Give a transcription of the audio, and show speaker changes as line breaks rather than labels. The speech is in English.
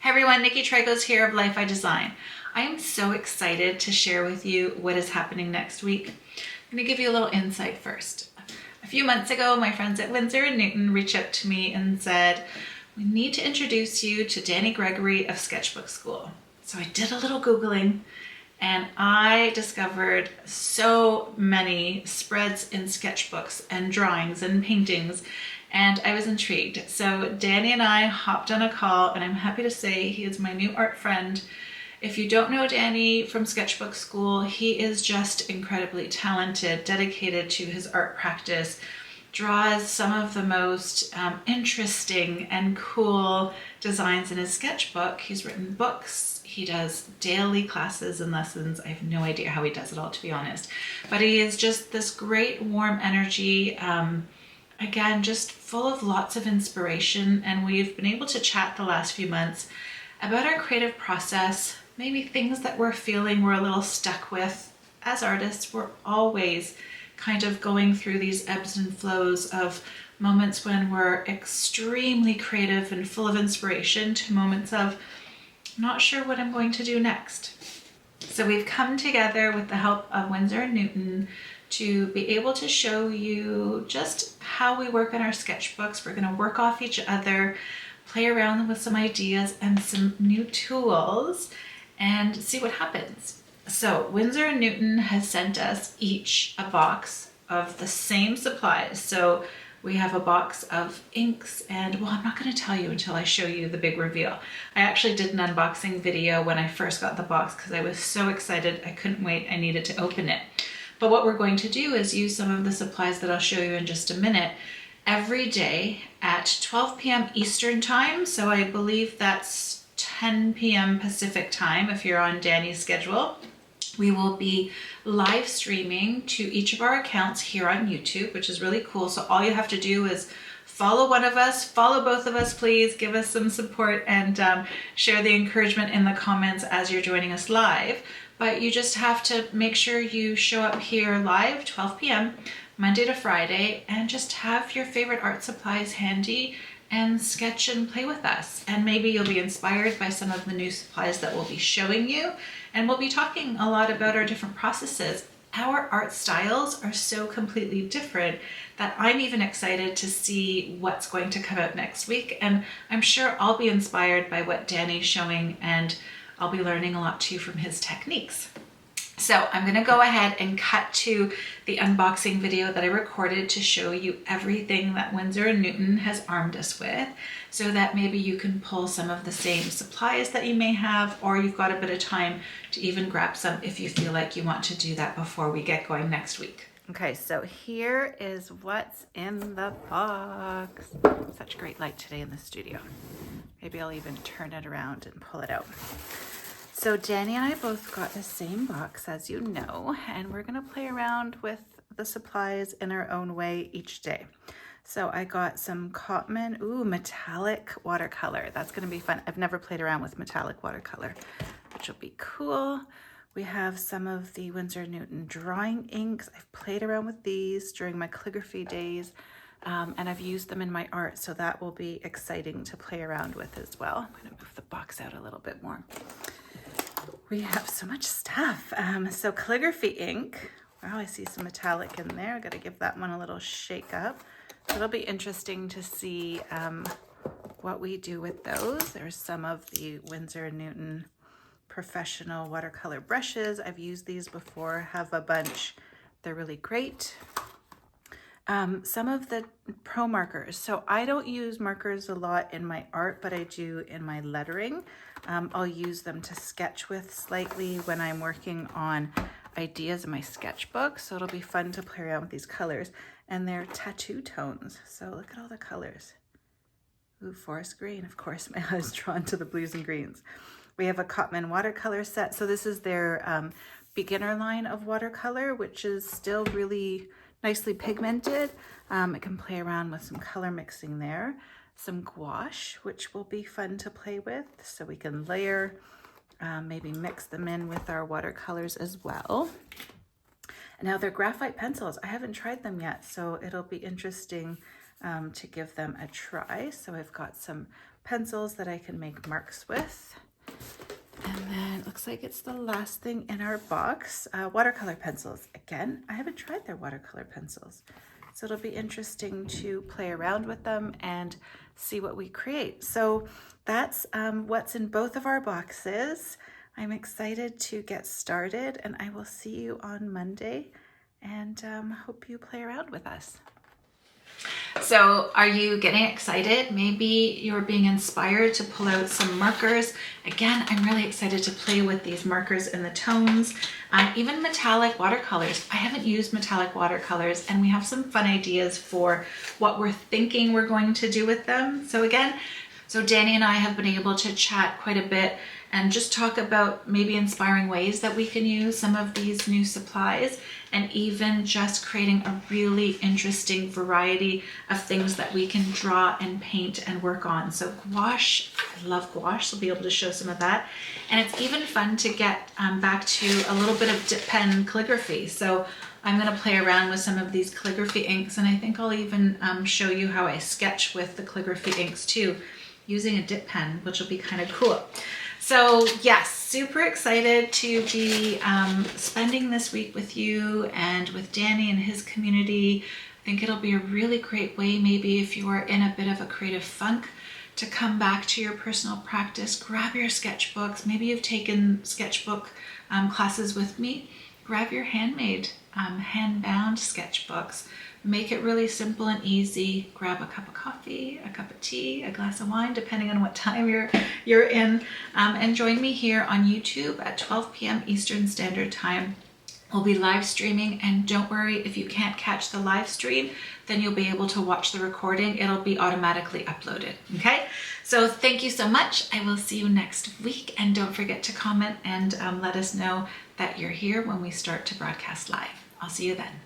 Hey everyone, Nicki Traikos here of Life I Design. I am so excited to share with you what is happening next week. I'm going to give you a little insight first. A few months ago, my friends at Winsor & Newton reached out to me and said, we need to introduce you to Danny Gregory of Sketchbook Skool. So I did a little Googling and I discovered so many spreads in sketchbooks and drawings and paintings, and I was intrigued. So Danny and I hopped on a call, and I'm happy to say he is my new art friend. If you don't know Danny from Sketchbook Skool, he is just incredibly talented, dedicated to his art practice, draws some of the most interesting and cool designs in his sketchbook. He's written books. He does daily classes and lessons. I have no idea how he does it all, to be honest. But he is just this great warm energy, again, just full of lots of inspiration. And we've been able to chat the last few months about our creative process, maybe things that we're feeling we're a little stuck with. As artists, we're always kind of going through these ebbs and flows of moments when we're extremely creative and full of inspiration to moments of not sure what I'm going to do next. So we've come together with the help of Winsor & Newton to be able to show you just how we work on our sketchbooks. We're going to work off each other, play around with some ideas and some new tools, and see what happens. So Winsor & Newton has sent us each a box of the same supplies. So we have a box of inks, and well, I'm not going to tell you until I show you the big reveal. I actually did an unboxing video when I first got the box because I was so excited. I couldn't wait. I needed to open it. But what we're going to do is use some of the supplies that I'll show you in just a minute every day at 12 p.m. Eastern time. So I believe that's 10 p.m. Pacific time if you're on Danny's schedule. We will be live streaming to each of our accounts here on YouTube, which is really cool. So all you have to do is follow one of us, follow both of us, please, give us some support, and share the encouragement in the comments as you're joining us live. But you just have to make sure you show up here live, 12 p.m., Monday to Friday, and just have your favorite art supplies handy and sketch and play with us. And maybe you'll be inspired by some of the new supplies that we'll be showing you. And we'll be talking a lot about our different processes. Our art styles are so completely different that I'm even excited to see what's going to come out next week. And I'm sure I'll be inspired by what Danny's showing, and I'll be learning a lot too from his techniques. So I'm going to go ahead and cut to the unboxing video that I recorded to show you everything that Winsor & Newton has armed us with, so that maybe you can pull some of the same supplies that you may have, or you've got a bit of time to even grab some if you feel like you want to do that before we get going next week. Okay, so here is what's in the box. Such great light today in the studio. Maybe I'll even turn it around and pull it out. So Danny and I both got the same box, as you know, and we're going to play around with the supplies in our own way each day. So I got some Cotman, metallic watercolor. That's going to be fun. I've never played around with metallic watercolor, which will be cool. We have some of the Winsor & Newton drawing inks. I've played around with these during my calligraphy days, and I've used them in my art, so that will be exciting to play around with as well. I'm going to move the box out a little bit more. We have so much stuff. So calligraphy ink. Wow, I see some metallic in there. I've got to give that one a little shake up. So it'll be interesting to see what we do with those. There's some of the Winsor & Newton professional watercolor brushes. I've used these before, have a bunch. They're really great. Some of the pro markers. So I don't use markers a lot in my art, but I do in my lettering. I'll use them to sketch with slightly when I'm working on ideas in my sketchbook. So it'll be fun to play around with these colors. And they're tattoo tones. So look at all the colors. Ooh, forest green. Of course, my eye is drawn to the blues and greens. We have a Cotman watercolor set. So this is their beginner line of watercolor, which is still really nicely pigmented. It can play around with some color mixing there. Some gouache, which will be fun to play with. So we can layer, maybe mix them in with our watercolors as well. And now they're graphite pencils. I haven't tried them yet, so it'll be interesting
to give them a try. So I've got some pencils that I can make marks with. And then it looks like it's the last thing in our box, watercolor pencils. Again, I haven't tried their watercolor pencils, so it'll be interesting to play around with them and see what we create. So that's what's in both of our boxes. I'm excited to get started, and I will see you on Monday, and hope you play around with us.
So are you getting excited? Maybe you're being inspired to pull out some markers. Again, I'm really excited to play with these markers and the tones, even metallic watercolors. I haven't used metallic watercolors, and we have some fun ideas for what we're thinking we're going to do with them. So Danny and I have been able to chat quite a bit and just talk about maybe inspiring ways that we can use some of these new supplies, and even just creating a really interesting variety of things that we can draw and paint and work on. So gouache, I love gouache, so we'll be able to show some of that. And it's even fun to get back to a little bit of dip pen calligraphy. So I'm gonna play around with some of these calligraphy inks, and I think I'll even show you how I sketch with the calligraphy inks too, using a dip pen, which will be kind of cool. So yes, super excited to be spending this week with you and with Danny and his community. I think it'll be a really great way, maybe if you are in a bit of a creative funk, to come back to your personal practice. Grab your sketchbooks. Maybe you've taken sketchbook classes with me. Grab your handmade, hand-bound sketchbooks. Make it really simple and easy. Grab a cup of coffee, a cup of tea, a glass of wine, depending on what time you're in, and join me here on YouTube at 12 p.m. Eastern Standard Time. We'll be live streaming, and don't worry if you can't catch the live stream, then you'll be able to watch the recording. It'll be automatically uploaded, okay? So thank you so much. I will see you next week, and don't forget to comment and let us know that you're here when we start to broadcast live. I'll see you then.